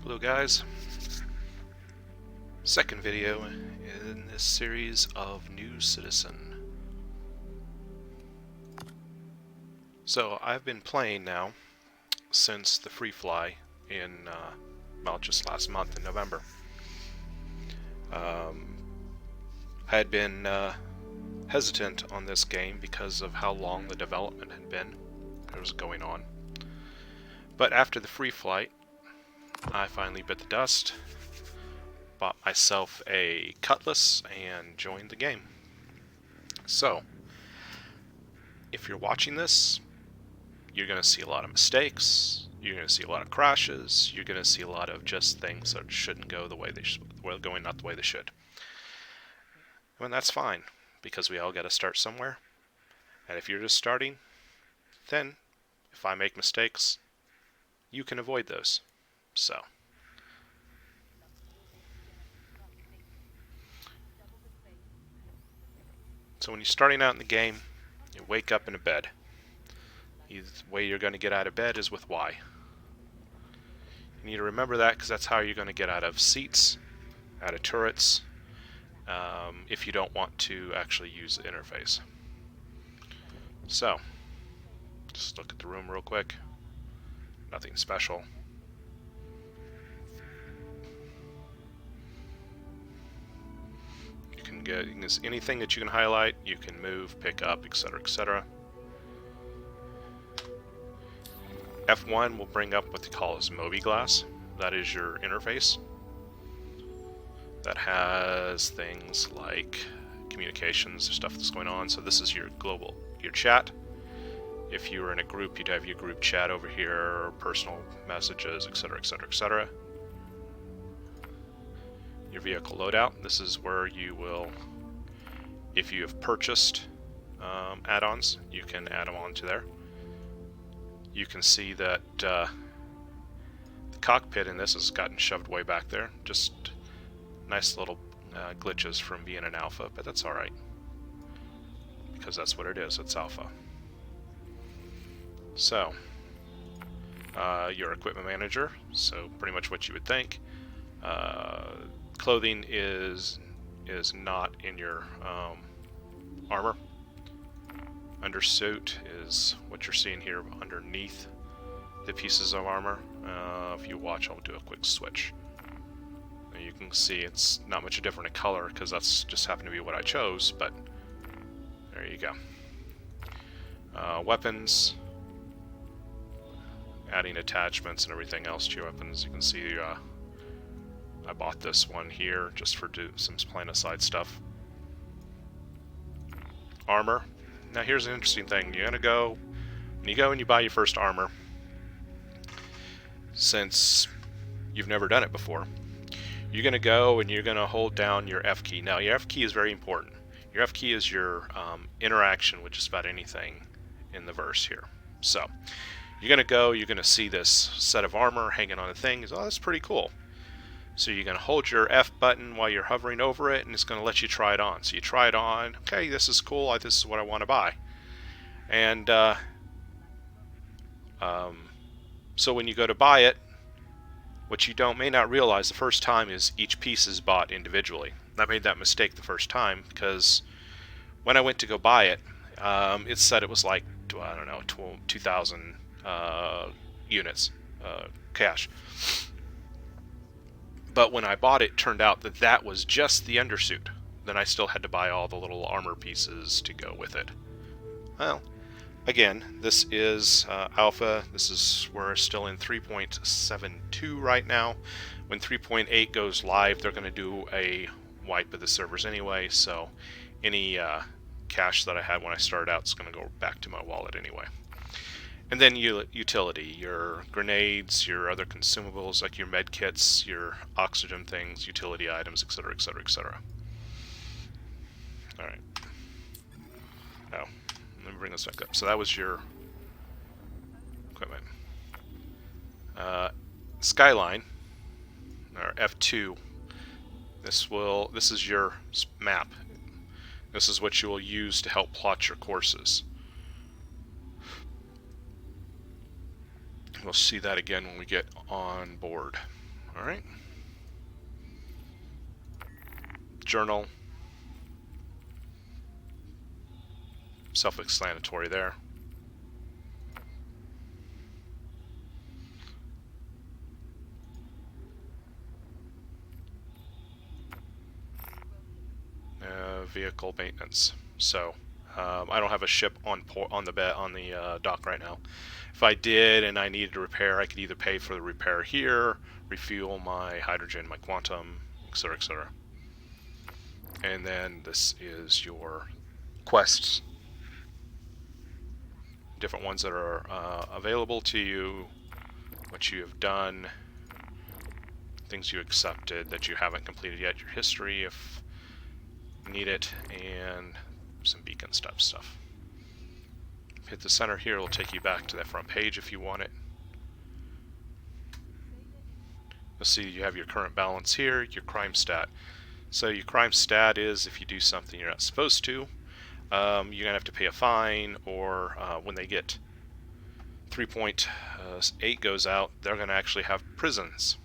Hello guys, second video in this series of New Citizen. So I've been playing now since the Free Fly in, well, just last month in November. I had been hesitant on this game because of how long the development had been. It was going on. But after the Free Flight, I finally bit the dust, bought myself a Cutlass, and joined the game. So, if you're watching this, you're going to see a lot of mistakes, you're going to see a lot of crashes, you're going to see a lot of just things that shouldn't go the way they going not the way they should. And that's fine, because we all got to start somewhere. And if you're just starting, then if I make mistakes, you can avoid those. So when you're starting out in the game, you wake up in a bed. The way you're going to get out of bed is with Y. You need to remember that, because that's how you're going to get out of seats, out of turrets, if you don't want to actually use the interface. So, just look at the room real quick. Nothing special. You can get anything that you can highlight, you can move, pick up, etc., etc. F1 will bring up what they call as mobiGlas. That is your interface. That has things like communications, stuff that's going on. So this is your your chat. If you were in a group, you'd have your group chat over here, personal messages, etc., etc., etc. Your vehicle loadout. This is where you will, if you have purchased add-ons, you can add them onto there. You can see that the cockpit in this has gotten shoved way back there. Just nice little glitches from being an alpha, but that's alright, because that's what it is, it's alpha. So, your equipment manager, so pretty much what you would think. Clothing is not in your armor. Undersuit is what you're seeing here underneath the pieces of armor. If you watch, I'll do a quick switch. And you can see it's not much different in color, because that's just happened to be what I chose, but there you go. Weapons, adding attachments and everything else to your weapons. You can see I bought this one here just for some plan aside stuff. Armor. Now here's an interesting thing. When you go and you buy your first armor, since you've never done it before, you're going to go and you're going to hold down your F key. Now your F key is very important. Your F key is your interaction with just about anything in the verse here. So you're going to go, you're going to see this set of armor hanging on a thing. Oh, that's pretty cool. So you're going to hold your F button while you're hovering over it, and it's going to let you try it on. So you try it on. Okay, this is cool. This is what I want to buy. And so when you go to buy it, what you may not realize the first time is each piece is bought individually. I made that mistake the first time, because when I went to go buy it, it said it was like, I don't know, 2,000 units cash. But when I bought it, turned out that that was just the undersuit. Then I still had to buy all the little armor pieces to go with it. Well, again, this is alpha. We're still in 3.72 right now. When 3.8 goes live, they're going to do a wipe of the servers anyway, so any cash that I had when I started out is going to go back to my wallet anyway. And then utility, your grenades, your other consumables like your med kits, your oxygen things, utility items, etc., etc., etc. Alright. Oh, let me bring this back up. So that was your equipment. Skyline, or F2, this is your map. This is what you will use to help plot your courses. We'll see that again when we get on board. Alright. Journal. Self-explanatory there. Vehicle maintenance. So I don't have a ship on the dock right now. If I did and I needed to repair, I could either pay for the repair here, refuel my hydrogen, my quantum, etc., etc. And then this is your quests. Different ones that are available to you, what you have done, things you accepted that you haven't completed yet, your history if you need it, and some beacon stuff. Hit the center here, it'll take you back to that front page if you want it. You'll see you have your current balance here, your crime stat. So your crime stat is if you do something you're not supposed to, you're going to have to pay a fine, or when they get 3.8 goes out, they're going to actually have prisons.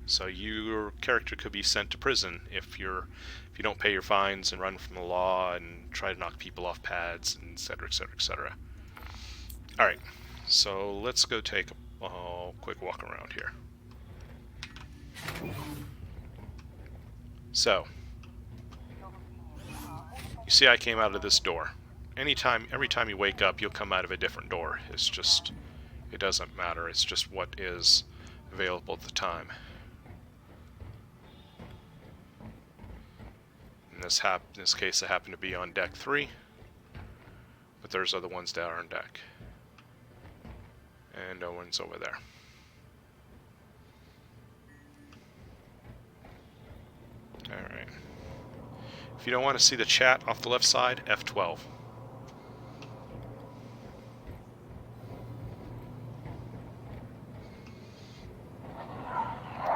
So your character could be sent to prison if you don't pay your fines and run from the law and try to knock people off pads, and etc., etc., etc. Alright, so let's go take a quick walk around here. So, you see I came out of this door. Every time you wake up, you'll come out of a different door. It's just, it doesn't matter. It's just what is available at the time. In this case, it happened to be on deck 3, but there's other ones that are on deck. And no one's over there. Alright. If you don't want to see the chat off the left side, F12.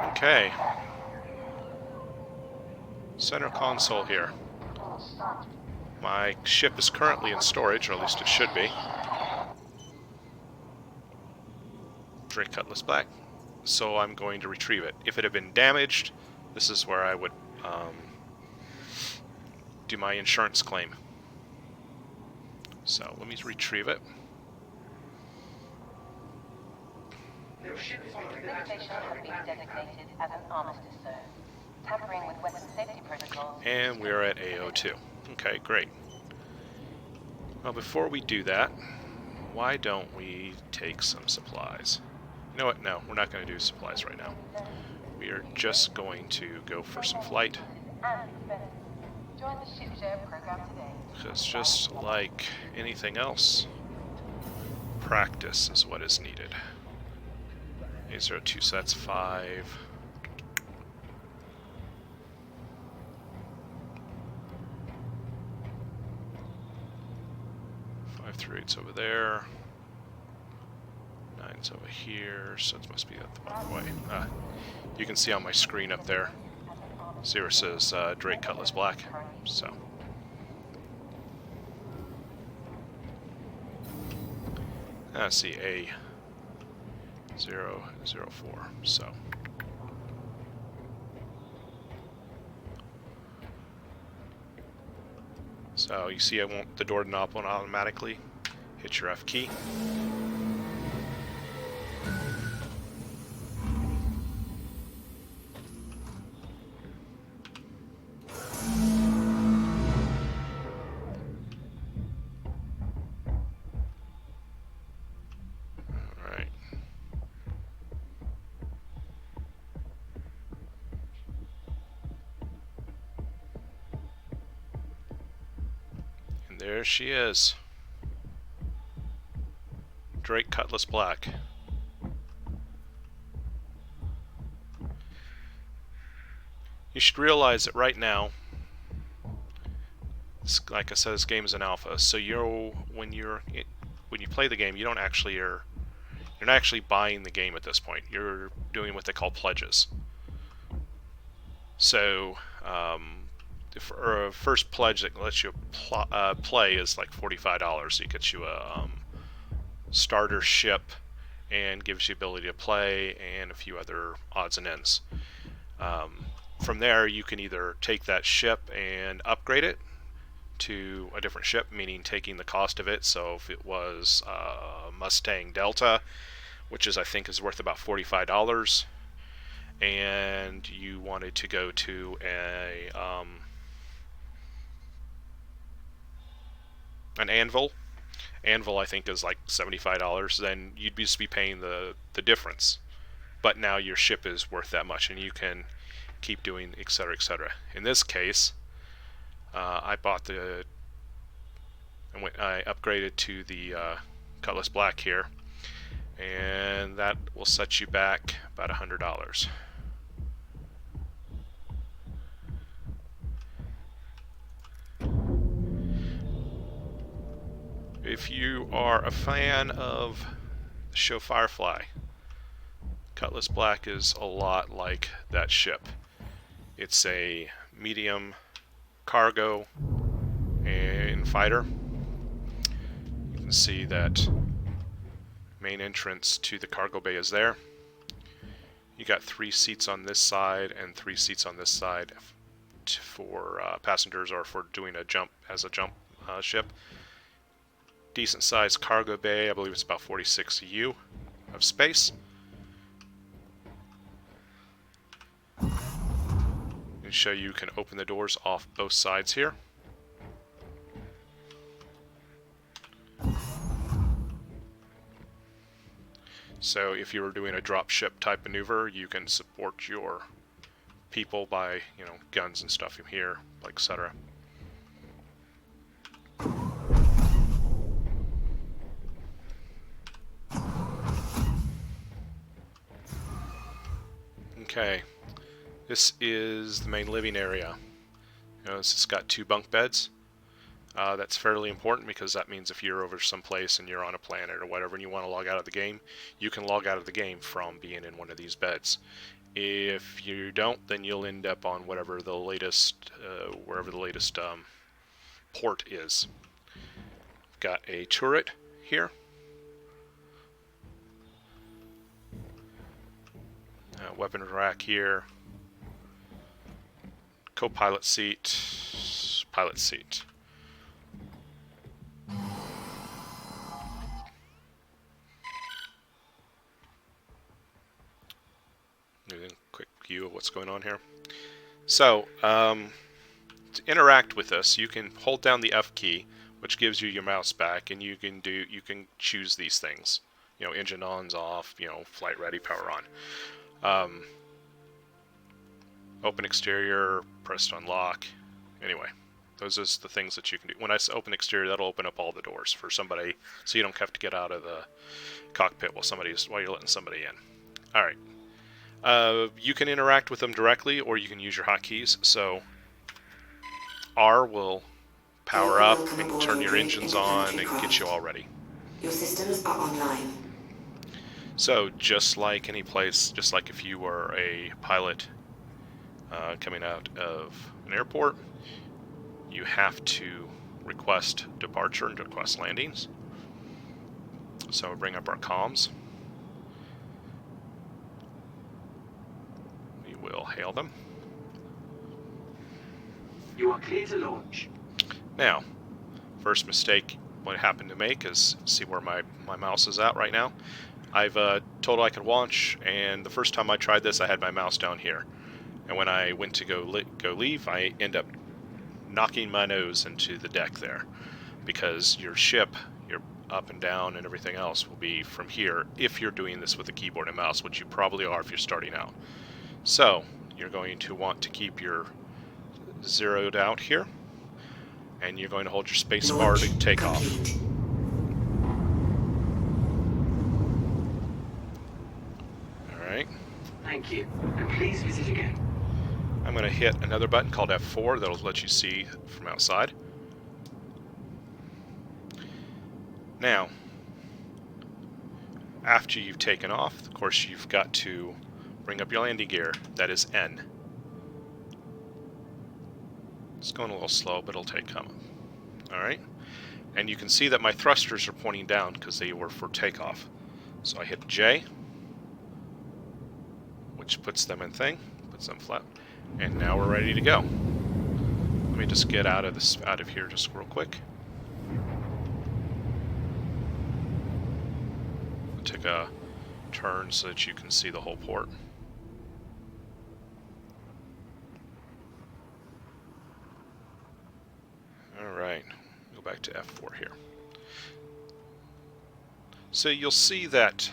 Okay. Center console here. My ship is currently in storage, or at least it should be. Drake Cutlass Black. So I'm going to retrieve it. If it had been damaged, this is where I would do my insurance claim. So let me retrieve it. This station has been designated as an armistice zone. Tampering with weapon safety protocols. And we're at AO2. Okay, great. Well, before we do that, why don't we take some supplies? You know what? No, we're not going to do supplies right now. We are just going to go for some flight. Join the ship share program today. Because just like anything else, practice is what is needed. A02, so that's 5. 538's over there. 9's over here, so it must be up the wrong way. You can see on my screen up there, Zero says Drake Cutlass Black, so. Let's see, A004, so. So you see the door knob won't automatically. Hit your F key. Alright. And there she is. Drake Cutlass Black. You should realize that right now, like I said, this game is an alpha. So when you play the game, you're not actually buying the game at this point. You're doing what they call pledges. So the first pledge that lets you play is like $45. It gets you a starter ship and gives you ability to play and a few other odds and ends. From there, you can either take that ship and upgrade it to a different ship, meaning taking the cost of it. So if it was Mustang Delta, which is I think is worth about $45, and you wanted to go to an Anvil. Anvil I think is like $75, then you'd just be paying the difference. But now your ship is worth that much, and you can keep doing etc. etc. In this case, I upgraded to the Cutlass Black here, and that will set you back about $100. If you are a fan of the show Firefly, Cutlass Black is a lot like that ship. It's a medium cargo and fighter. You can see that main entrance to the cargo bay is there. You got 3 seats on this side and 3 seats on this side for passengers or for doing a jump as a jump ship. Decent sized cargo bay. I believe it's about 46 U of space. And show you can open the doors off both sides here. So if you were doing a drop ship type maneuver, you can support your people by, you know, guns and stuff from here, like etc. Okay, this is the main living area. This has got 2 bunk beds. That's fairly important because that means if you're over someplace and you're on a planet or whatever and you want to log out of the game, you can log out of the game from being in one of these beds. If you don't, then you'll end up on whatever the latest, wherever the latest port is. Got a turret here. Weapon rack here. Co-pilot seat. Pilot seat. Quick view of what's going on here. So, to interact with us, you can hold down the F key, which gives you your mouse back, and you can choose these things. You know, engine on's off, you know, flight ready, power on. Open exterior, press to unlock. Anyway, those are the things that you can do. When I open exterior, that'll open up all the doors for somebody, so you don't have to get out of the cockpit while you're letting somebody in. All right. You can interact with them directly, or you can use your hotkeys. So R will power up and turn your engines on and get you all ready. Your systems are online. So just like any place, just like if you were a pilot coming out of an airport, you have to request departure and request landings. So we'll bring up our comms. We will hail them. You are clear to launch. Now, first mistake what I happened to make is see where my mouse is at right now. I've told I could launch, and the first time I tried this, I had my mouse down here. And when I went to go leave, I end up knocking my nose into the deck there, because your ship, your up and down and everything else will be from here if you're doing this with a keyboard and mouse, which you probably are if you're starting out. So you're going to want to keep your zeroed out here, and you're going to hold your space bar to take off. Alright. Thank you, and please visit again. I'm going to hit another button called F4 that'll let you see from outside. Now, after you've taken off, of course, you've got to bring up your landing gear. That is N. It's going a little slow, but it'll take coming. Alright? And you can see that my thrusters are pointing down because they were for takeoff. So I hit J, which puts them in thing, puts them flat, and now we're ready to go. Let me just get out of here just real quick. I'll take a turn so that you can see the whole port. Alright, go back to F4 here. So you'll see that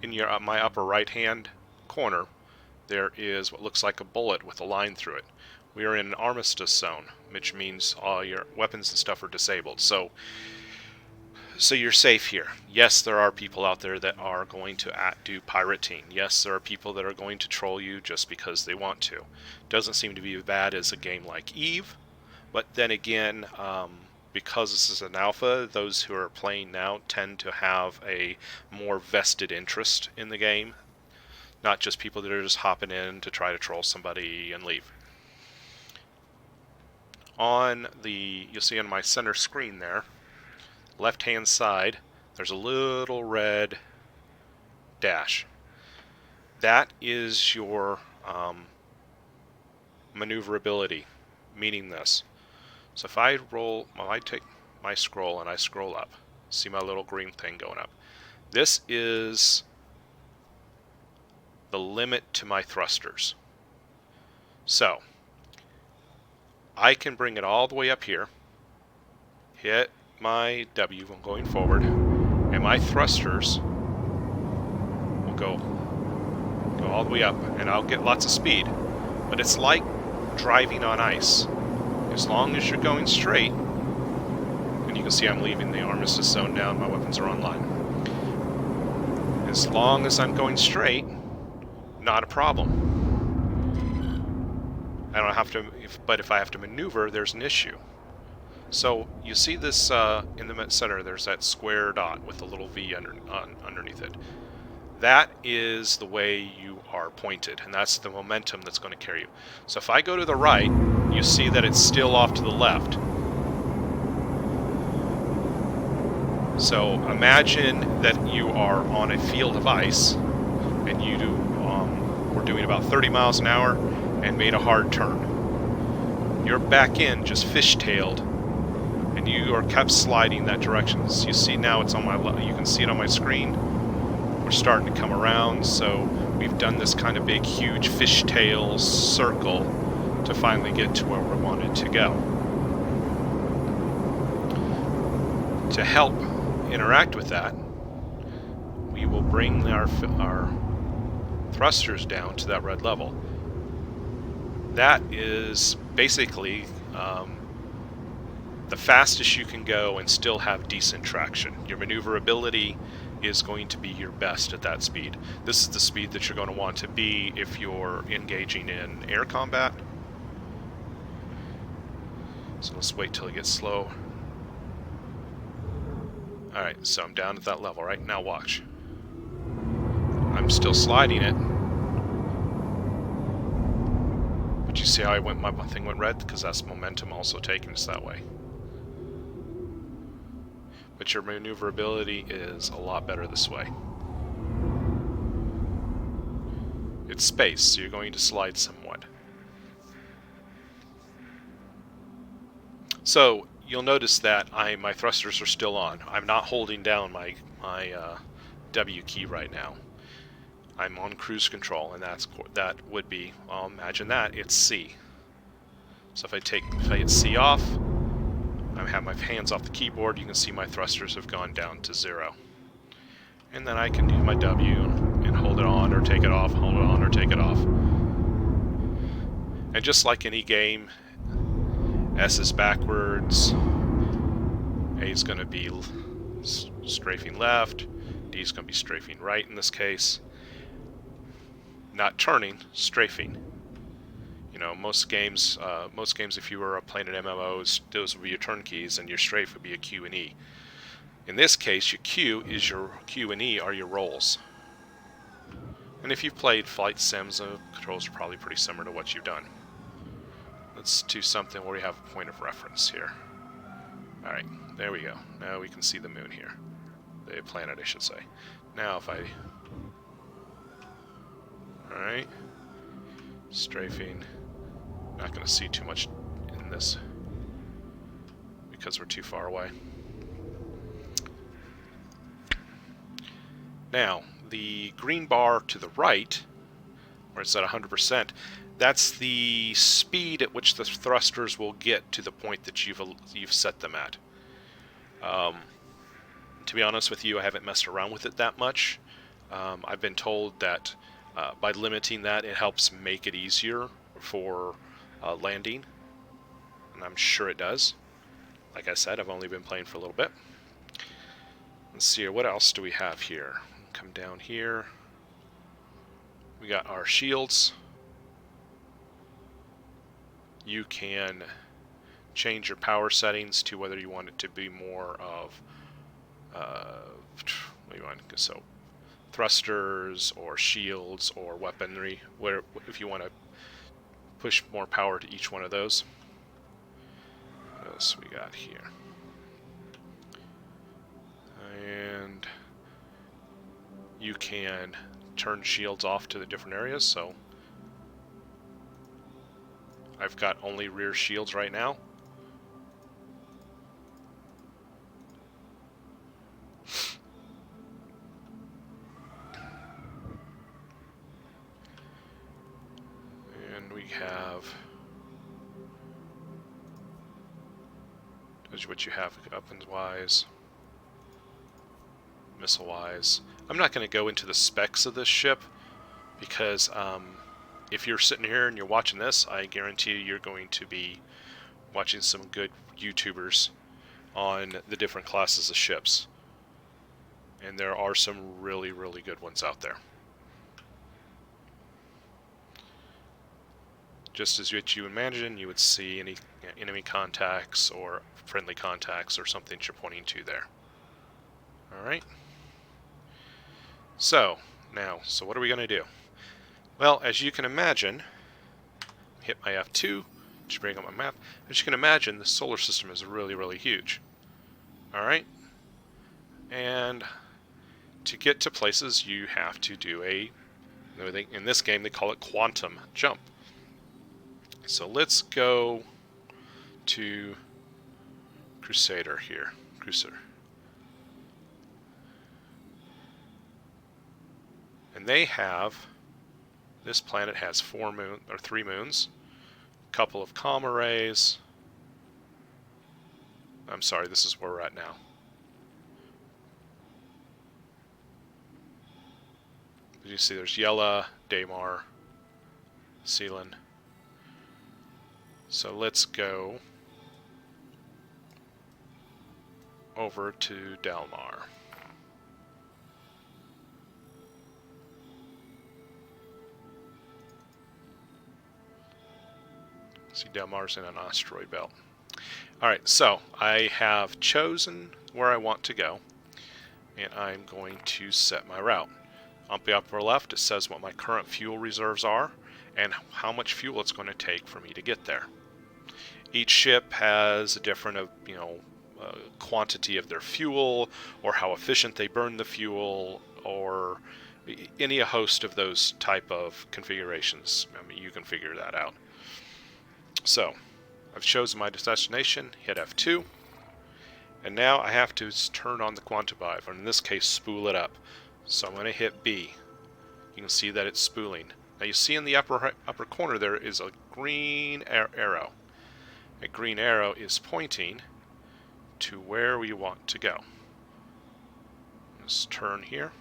in your my upper right hand corner there is what looks like a bullet with a line through it. We are in an armistice zone, which means all your weapons and stuff are disabled. So you're safe here. Yes, there are people out there that are going to do pirating. Yes, there are people that are going to troll you just because they want to. Doesn't seem to be as bad as a game like Eve, but then again, because this is an alpha, those who are playing now tend to have a more vested interest in the game, not just people that are just hopping in to try to troll somebody and leave. You'll see on my center screen there, left hand side, there's a little red dash. That is your maneuverability, meaning this. So if I take my scroll and I scroll up, see my little green thing going up. This is the limit to my thrusters. So I can bring it all the way up here, hit my W when going forward, and my thrusters will go all the way up, and I'll get lots of speed. But it's like driving on ice. As long as you're going straight, and you can see I'm leaving the armistice zone now and my weapons are online. As long as I'm going straight, not a problem. I don't have to, but if I have to maneuver, there's an issue. So you see this in the center, there's that square dot with a little V underneath it. That is the way you are pointed, and that's the momentum that's going to carry you. So if I go to the right, you see that it's still off to the left. So imagine that you are on a field of ice, and you were doing about 30 miles an hour and made a hard turn. Your back end just fishtailed, and you are kept sliding that direction. So you see now it's on my you can see it on my screen. We're starting to come around, so we've done this kind of big, huge fishtail circle to finally get to where we wanted to go. To help interact with that, we will bring our thrusters down to that red level. That is basically the fastest you can go and still have decent traction. Your maneuverability is going to be your best at that speed. This is the speed that you're going to want to be if you're engaging in air combat. So let's wait till it gets slow. Alright, so I'm down at that level, right? Now watch. I'm still sliding it. But you see how my thing went red? Because that's momentum also taking us that way. But your maneuverability is a lot better this way. It's space, so you're going to slide somewhat. So you'll notice that my thrusters are still on. I'm not holding down my W key right now. I'm on cruise control, and that would be, well, imagine that, it's C. So if I hit C off, I have my hands off the keyboard, you can see my thrusters have gone down to 0. And then I can do my W and hold it on or take it off, hold it on or take it off. And just like any game, S is backwards, A is going to be strafing left, D is going to be strafing right in this case. Not turning, strafing. You know, most games, if you were playing an MMO, those would be your turn keys, and your strafe would be a Q and E. In this case, your Q and E are your rolls. And if you've played flight sims, the controls are probably pretty similar to what you've done. Let's do something where we have a point of reference here. Alright, there we go. Now we can see the moon here. The planet, I should say. Now if I... Alright. Strafing. Not going to see too much in this because we're too far away. Now, the green bar to the right, where it's at 100%, that's the speed at which the thrusters will get to the point that you've set them at. To be honest with you, I haven't messed around with it that much. I've been told that by limiting that, it helps make it easier for landing, and I'm sure it does. Like I said, I've only been playing for a little bit. Let's see here, what else do we have here? Come down here. We got our shields. You can change your power settings to whether you want it to be more of what do you want? So thrusters or shields or weaponry, where if you want to push more power to each one of those. What else we got here? And you can turn shields off to the different areas, so I've got only rear shields right now. And we have what you have weapons-wise, missile-wise. I'm not going to go into the specs of this ship because if you're sitting here and you're watching this, I guarantee you're going to be watching some good YouTubers on the different classes of ships. And there are some really, really good ones out there. Just as what you imagine, you would see any enemy contacts or friendly contacts or something you're pointing to there. Alright. So what are we going to do? Well, as you can imagine, hit my F2, just bring up my map. As you can imagine, the solar system is really, really huge. Alright? And to get to places, you have to do in this game they call it quantum jump. So let's go to Crusader here. Crusader. And they have, this planet has 3 moons, a couple of comm arrays. I'm sorry, this is where we're at now. As you see, there's Yela, Daymar, Sealan. So let's go over to Dalmar. See, Dalmar's in an asteroid belt. Alright, so I have chosen where I want to go, and I'm going to set my route. On the upper left, it says what my current fuel reserves are and how much fuel it's going to take for me to get there. Each ship has a different, quantity of their fuel, or how efficient they burn the fuel, or any a host of those type of configurations. I mean, you can figure that out. So, I've chosen my destination, hit F2, and now I have to turn on the quantum dive, or in this case, spool it up. So I'm going to hit B. You can see that it's spooling. Now you see in the upper corner there is a green arrow. A green arrow is pointing to where we want to go. Let's turn here.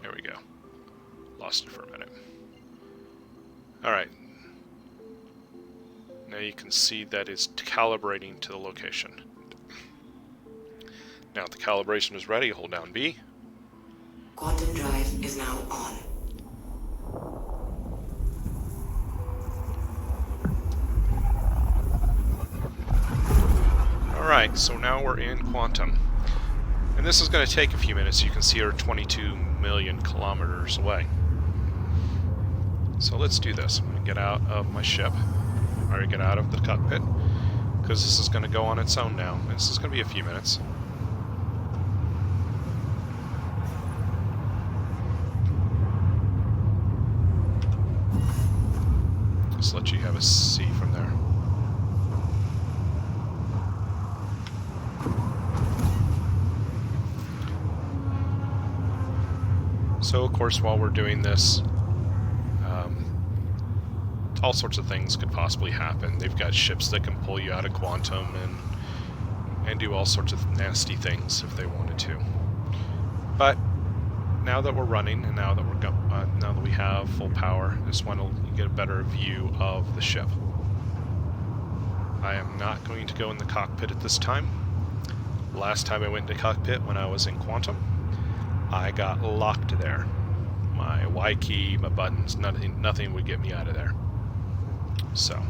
There we go. Lost it for a minute. Alright. Now you can see that it's calibrating to the location. Now the calibration is ready, hold down B. Quantum drive is now on. Alright, so now we're in Quantum. And this is going to take a few minutes. You can see we're 22 million kilometers away. So let's do this. I'm going to get out of my ship, or get out of the cockpit, because this is going to go on its own now. This is going to be a few minutes. Just let you have a see from there. So, of course, while we're doing this, all sorts of things could possibly happen. They've got ships that can pull you out of Quantum and do all sorts of nasty things if they wanted to. But now that we're running, and now that now that we have full power, I just want to get a better view of the ship. I am not going to go in the cockpit at this time. Last time I went into cockpit, when I was in Quantum, I got locked there. My Y key, my buttons, nothing would get me out of there. So.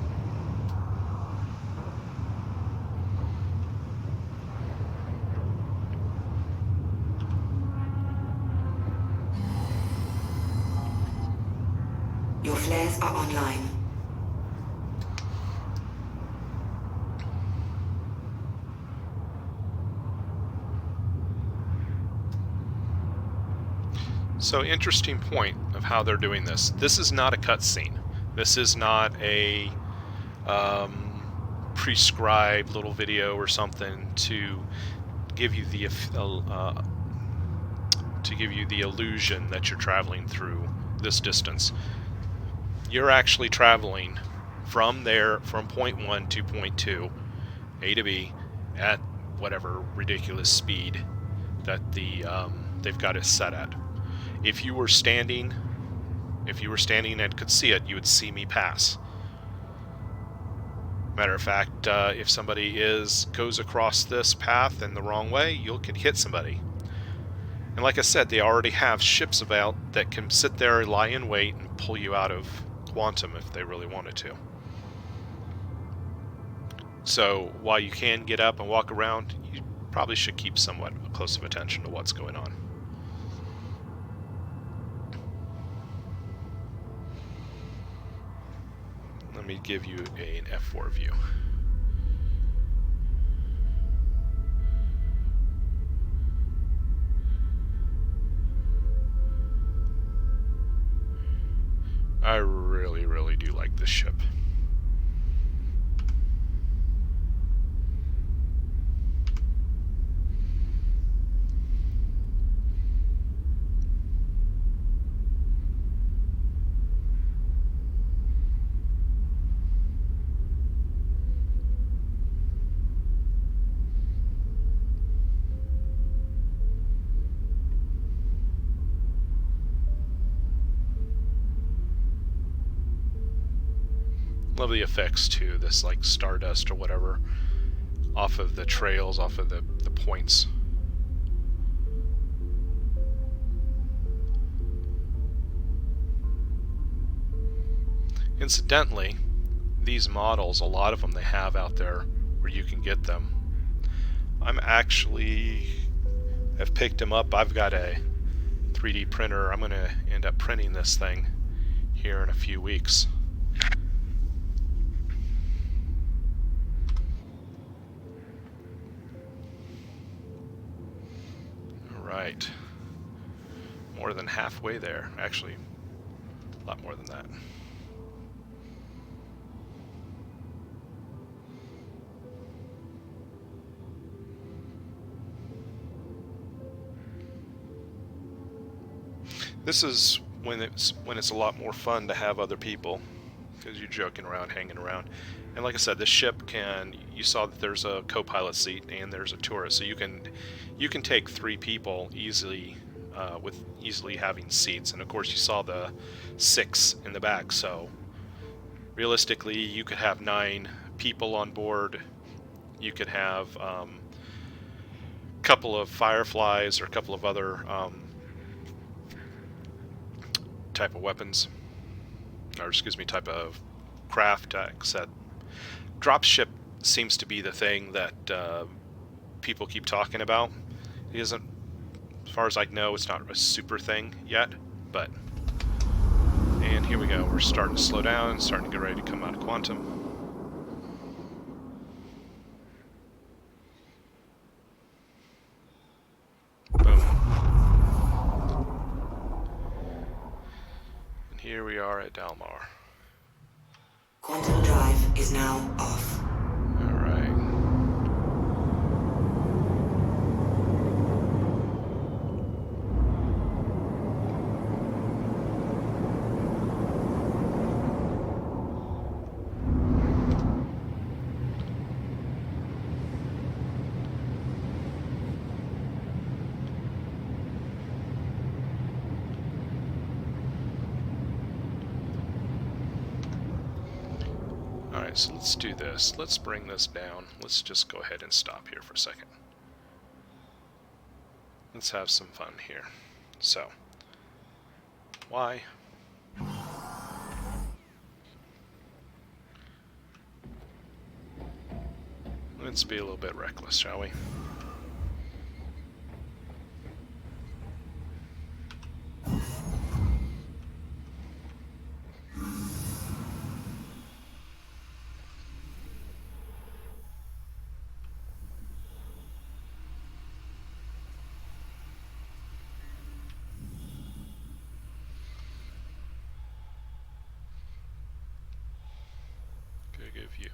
Your flares are online. So, interesting point of how they're doing this. This is not a cutscene. This is not a prescribed little video or something to give you the illusion that you're traveling through this distance. You're actually traveling from point 1 to point 2, A to B, at whatever ridiculous speed that they've got it set at. If you were standing and could see it, you would see me pass. Matter of fact, if somebody goes across this path in the wrong way, you can hit somebody. And like I said, they already have ships about that can sit there, lie in wait, and pull you out of Quantum if they really wanted to. So while you can get up and walk around, you probably should keep somewhat close of attention to what's going on. Let me give you an F4 view. I really, really do like this ship. Love the effects too, this like stardust or whatever off of the trails, off of the points. Incidentally, these models, a lot of them they have out there where you can get them. I've picked them up. I've got a 3D printer. I'm going to end up printing this thing here in a few weeks. Right. More than halfway there. Actually, a lot more than that. This is when it's a lot more fun to have other people, because you're joking around, hanging around. And like I said, this ship you saw that there's a co-pilot seat and there's a tourist, so you can take 3 people easily, with easily having seats. And of course you saw the 6 in the back, so realistically you could have 9 people on board. You could have a couple of Fireflies or a couple of other type of weapons, or excuse me, type of craft. Like I said, dropship seems to be the thing that people keep talking about. It isn't, as far as I know, it's not a super thing yet, but... And here we go, we're starting to slow down and starting to get ready to come out of quantum. Boom. And here we are at Dalmar. Quantum drive is now off. Alright. Alright, so let's do this. Let's bring this down. Let's just go ahead and stop here for a second. Let's have some fun here. So, why? Let's be a little bit reckless, shall we? Good view.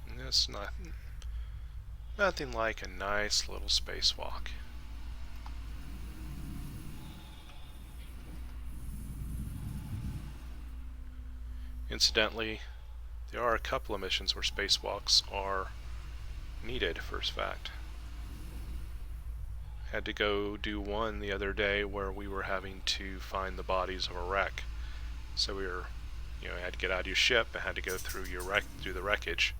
And it's nothing like a nice little spacewalk. Incidentally, there are a couple of missions where spacewalks are needed, first fact. Had to go do one the other day where we were having to find the bodies of a wreck. So we were, you had to get out of your ship and had to go through through the wreckage.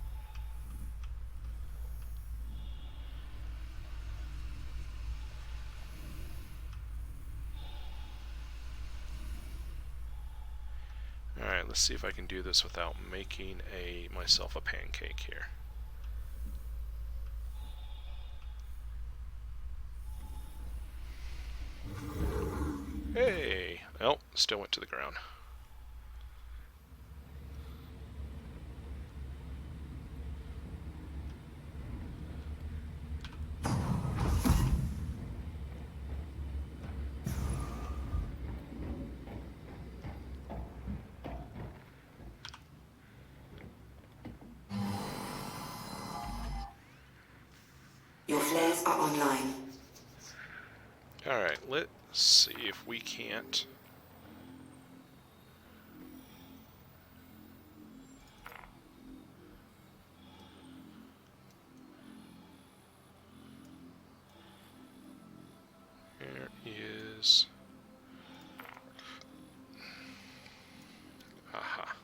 Alright, let's see if I can do this without making myself a pancake here. Hey! Oh, still went to the ground. Your flares are online. Alright, let's see if we can't... There is... Aha.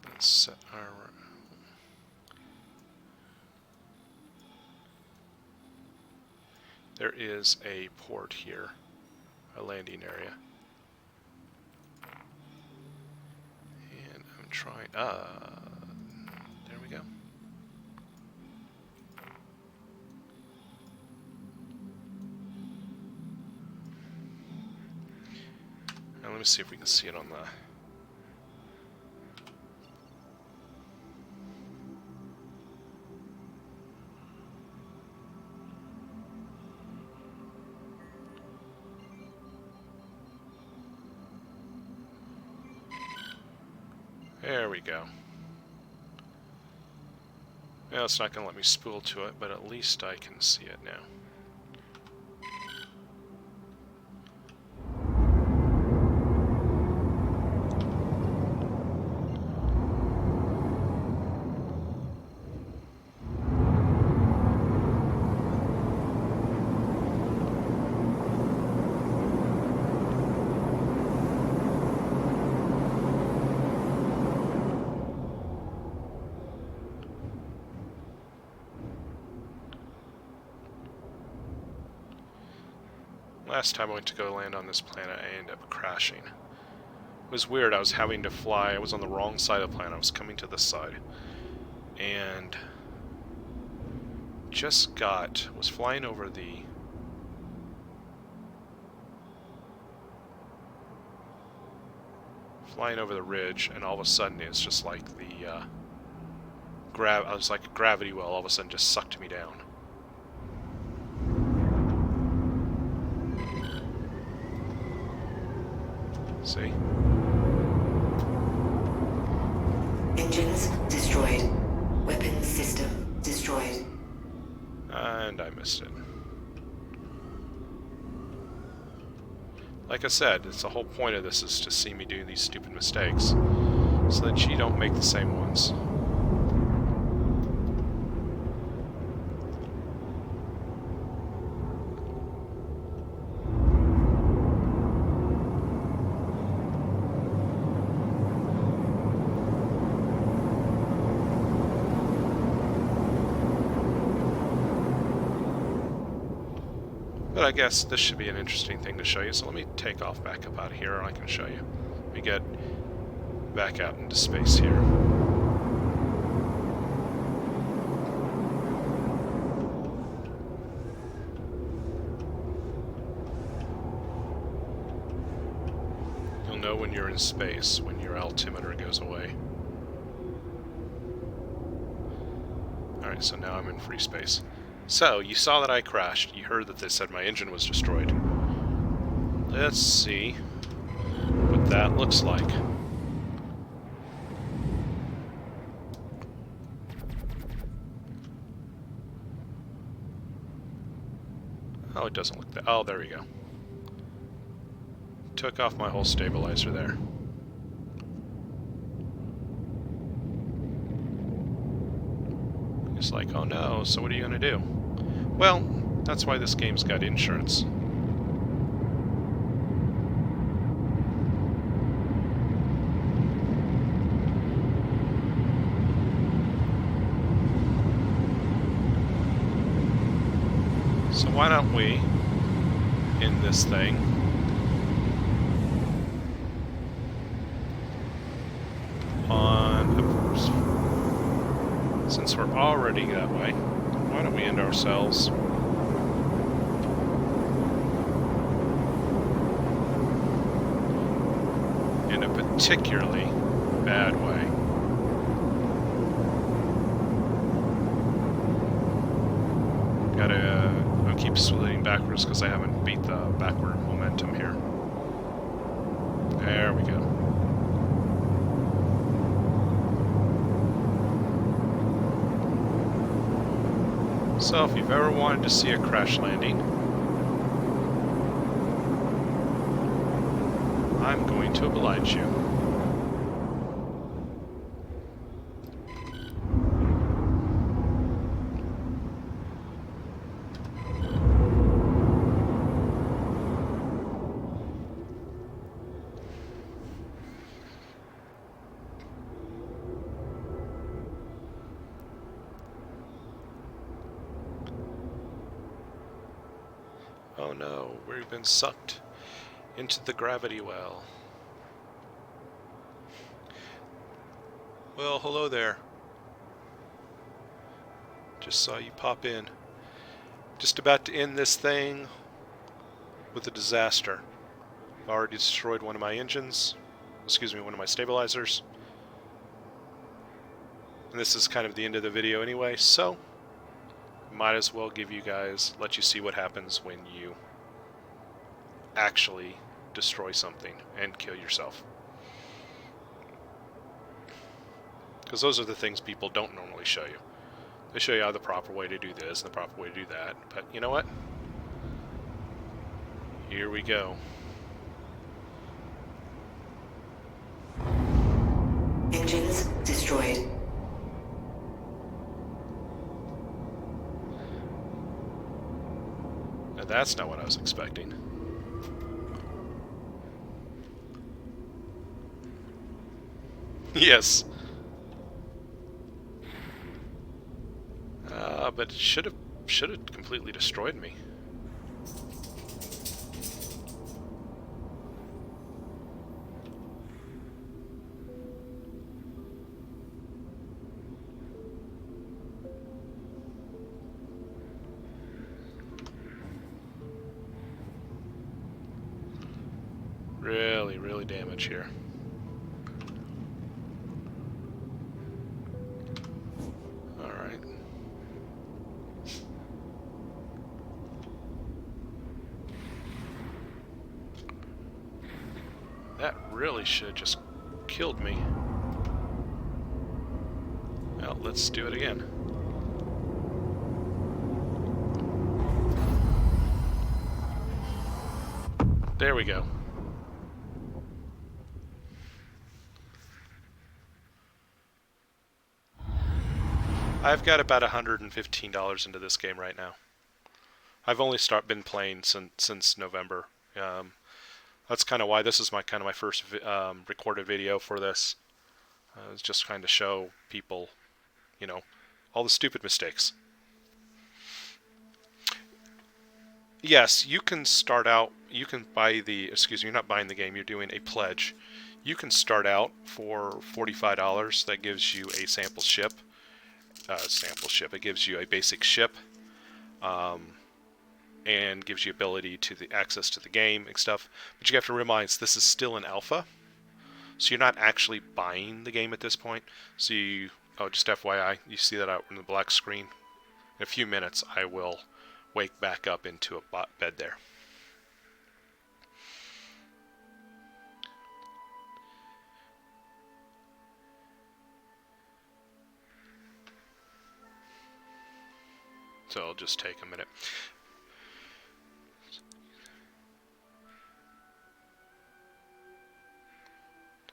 Let's set our... There is a port here, a landing area. And I'm trying... there we go. Now let me see if we can see it on the... There we go. Well, it's not going to let me spool to it, but at least I can see it now. Last time I went to go land on this planet, I ended up crashing. It was weird, I was having to fly, I was on the wrong side of the planet, I was coming to this side. And was flying over the ridge, and all of a sudden it's just like the I was like a gravity well, all of a sudden just sucked me down. See? Engines destroyed. Weapons system destroyed. And I missed it. Like I said, it's the whole point of this is to see me do these stupid mistakes, so that you don't make the same ones. But I guess this should be an interesting thing to show you, so let me take off back up out of here and I can show you. Let me get back out into space here. You'll know when you're in space, when your altimeter goes away. Alright, so now I'm in free space. So, you saw that I crashed. You heard that they said my engine was destroyed. Let's see what that looks like. Oh, it doesn't look that. Oh, there we go. Took off my whole stabilizer there. It's like, oh no, so what are you gonna do? Well, that's why this game's got insurance. So why don't we, in this thing, since we're already that way, why don't we end ourselves in a particularly bad way. I'll keep sliding backwards because I haven't beat the backward momentum here. There we go. So, if you've ever wanted to see a crash landing, I'm going to oblige you. Oh no, we've been sucked into the gravity well. Well, hello there. Just saw you pop in. Just about to end this thing with a disaster. I've already destroyed one of my engines. Excuse me, one of my stabilizers. And this is kind of the end of the video anyway, so might as well let you see what happens when you actually destroy something and kill yourself. Because those are the things people don't normally show you. They show you how the proper way to do this and the proper way to do that. But you know what? Here we go. Engines destroyed. Now that's not what I was expecting. Yes. But it should have completely destroyed me. Really, really damage here. Alright. That really should have just killed me. Well, let's do it again. There we go. I've got about $115 into this game right now. I've only been playing since November. That's kind of why this is my first recorded video for this. It's just kind of show people, you know, all the stupid mistakes. Yes, you can start out. You can buy the. Excuse me, you're not buying the game. You're doing a pledge. You can start out for $45. That gives you a sample ship. It gives you a basic ship. And gives you ability to the access to the game and stuff. But you have to realize this is still an alpha, so you're not actually buying the game at this point. So you, just FYI, you see that out in the black screen. In a few minutes, I will wake back up into a bed there. So it'll just take a minute.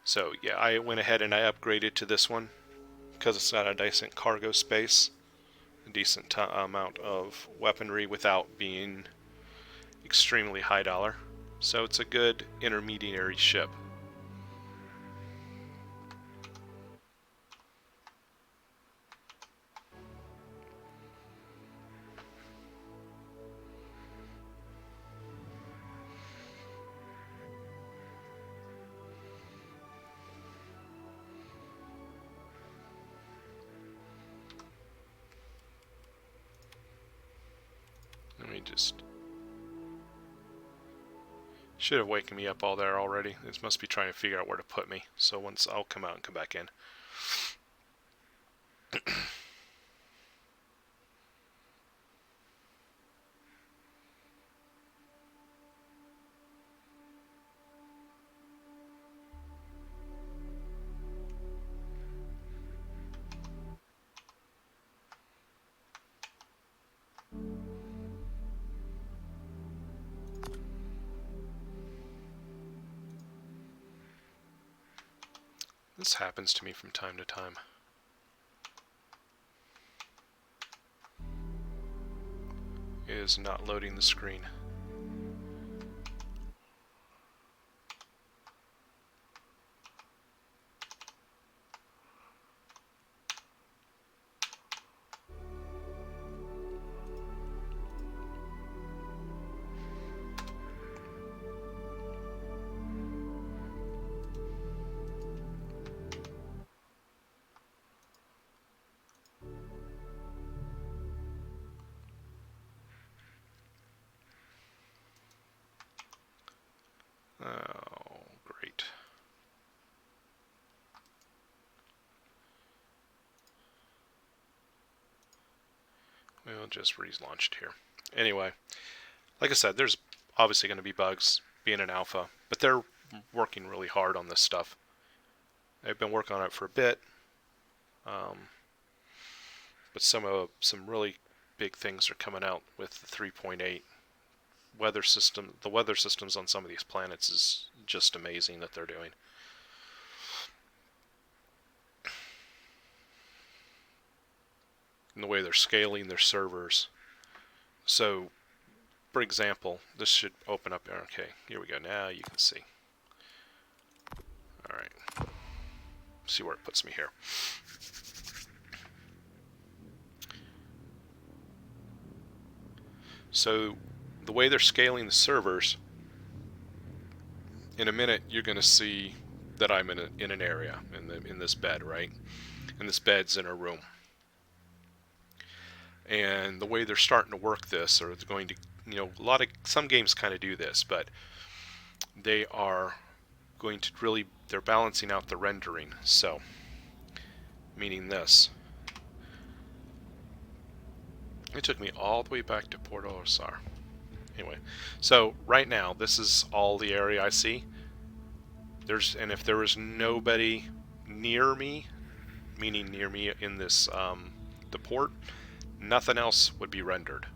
So yeah, I went ahead and I upgraded to this one because it's got a decent cargo space, a decent amount of weaponry without being extremely high dollar. So it's a good intermediary ship. Let me just... Should have waken me up all there already. This must be trying to figure out where to put me. So once I'll come out and come back in. This happens to me from time to time. It is not loading the screen. Oh, great. We'll just relaunch it here. Anyway, like I said, there's obviously going to be bugs being an alpha, but they're working really hard on this stuff. They've been working on it for a bit, but some really big things are coming out with the 3.8 weather system. The weather systems on some of these planets is just amazing that they're doing. And the way they're scaling their servers. So, for example, this should open up. Okay, here we go. Now you can see. All right. See where it puts me here. So, the way they're scaling the servers, in a minute you're going to see that I'm in an area in this bed, right? And this bed's in a room. And the way they're starting to work this, or it's going to, some games kind of do this, but they are going to really, they're balancing out the rendering. So, meaning this. It took me all the way back to Port Olisar. Anyway, so right now, this is all the area I see. And if there was nobody near me, meaning near me in this, the port, nothing else would be rendered.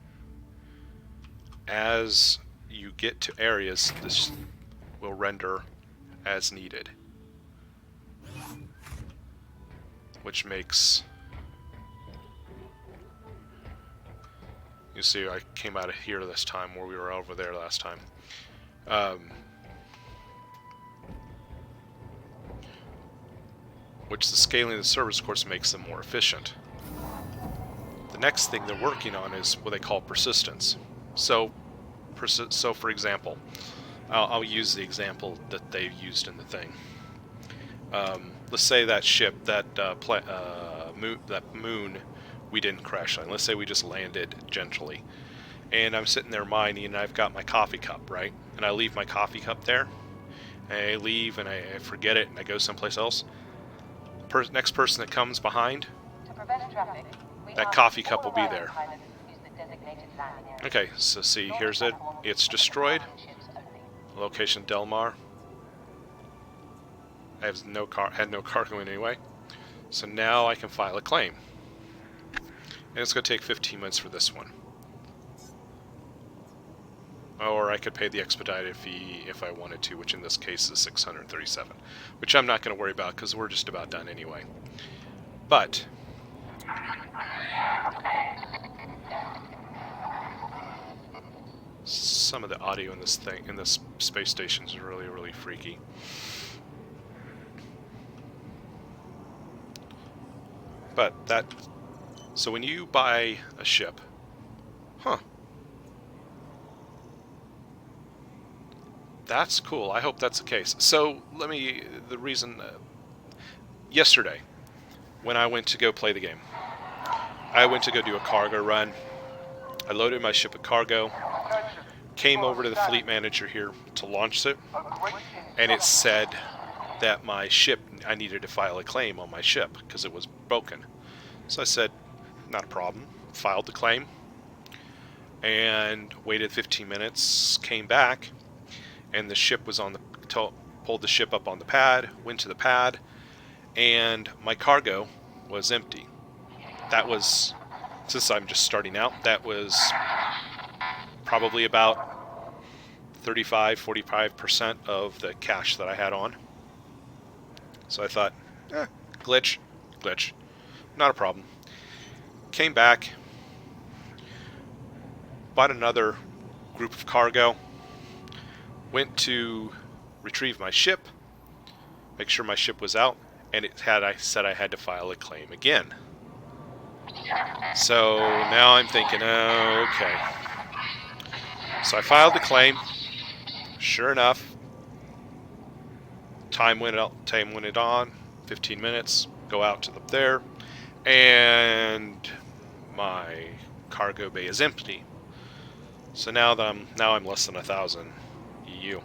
As you get to areas, this will render as needed. Which makes... You see, I came out of here this time, where we were over there last time. Which the scaling of the servers, of course, makes them more efficient. The next thing they're working on is what they call persistence. So for example, I'll use the example that they used in the thing. Let's say that ship, that moon, we didn't crash land. Let's say we just landed gently, and I'm sitting there mining, and I've got my coffee cup, right? And I leave my coffee cup there, and I leave, and I forget it, and I go someplace else. Next person that comes behind, that coffee cup will be there. Okay, so see, here's it. It's destroyed. Location Delmar. I have had no cargo in anyway. So now I can file a claim. And it's going to take 15 minutes for this one. Or I could pay the expedited fee if I wanted to, which in this case is $637. Which I'm not going to worry about because we're just about done anyway. But some of the audio in this thing, in this space station, is really, really freaky. But that, so when you buy a ship, that's cool. I hope that's the case. So the reason, yesterday, when I went to go play the game, I went to go do a cargo run. I loaded my ship with cargo, came over to the fleet manager here to launch it, and it said that my ship, I needed to file a claim on my ship because it was broken. So I said, not a problem, filed the claim, and waited 15 minutes, came back, and the ship was on the, pulled the ship up on the pad, went to the pad, and my cargo was empty. That was, since I'm just starting out, that was probably about 35–45% of the cash that I had on. So I thought, glitch, not a problem. Came back, bought another group of cargo, went to retrieve my ship, make sure my ship was out, and I said I had to file a claim again. So now I'm thinking, okay. So I filed the claim. Sure enough, time went on, 15 minutes, go out to there, and my cargo bay is empty. So now I'm less than 1,000 EU,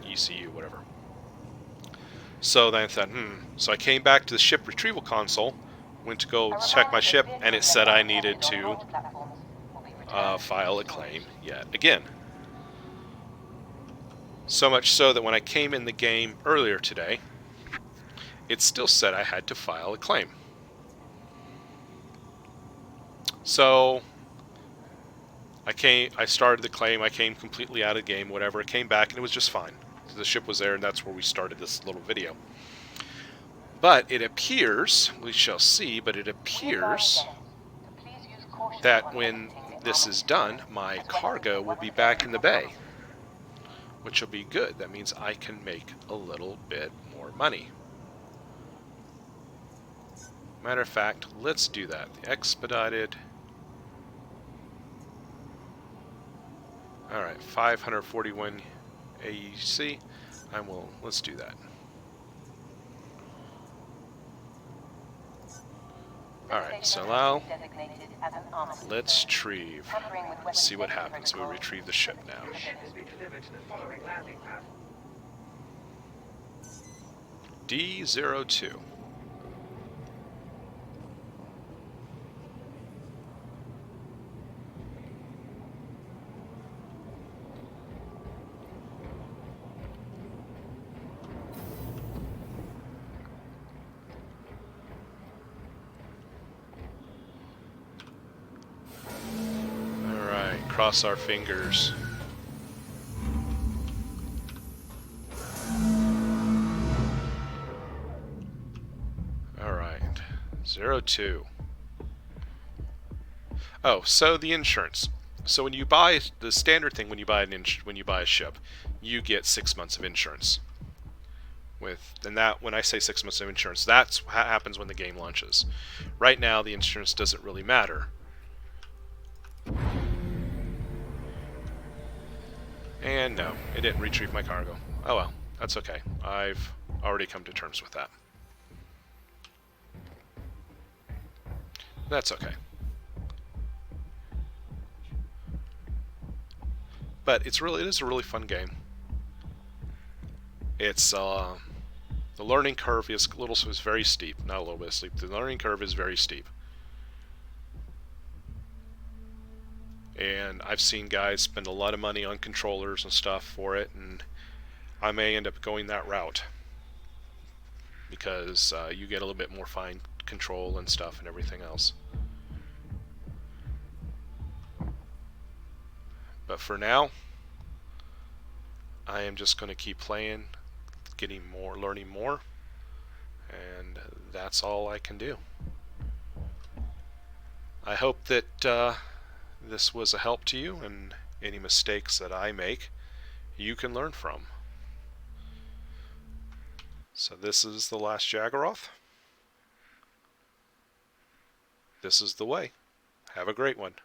ECU, whatever. So then I thought, So I came back to the ship retrieval console, went to go check my ship, and it said I needed to file a claim yet again. So much so that when I came in the game earlier today, it still said I had to file a claim. So I started the claim, I came completely out of the game, whatever, it came back and it was just fine. The ship was there, and that's where we started this little video. But it appears, we shall see, but it appears that when this is done, my cargo will be back in the bay, which will be good. That means I can make a little bit more money. Matter of fact, let's do that. The expedited. Alright, 541 AUC. Let's do that. Alright, so now let's see what happens. We'll retrieve the ship now. Your ship has been delivered to the following landing pad. D02. Alright, cross our fingers. Alright, 02. Oh, so the insurance. So when you buy the standard thing, when you buy a ship, you get 6 months of insurance. When I say 6 months of insurance, that's what happens when the game launches. Right now, the insurance doesn't really matter. And no, it didn't retrieve my cargo. Oh well, that's okay. I've already come to terms with that. That's okay. But it is a really fun game. It's the learning curve is very steep. Not a little bit steep. The learning curve is very steep. And I've seen guys spend a lot of money on controllers and stuff for it, and I may end up going that route because you get a little bit more fine control and stuff and everything else. But for now, I am just going to keep playing, getting more, learning more, and that's all I can do. I hope that this was a help to you, and any mistakes that I make, you can learn from. So this is the last Jaggeroth. This is the way. Have a great one.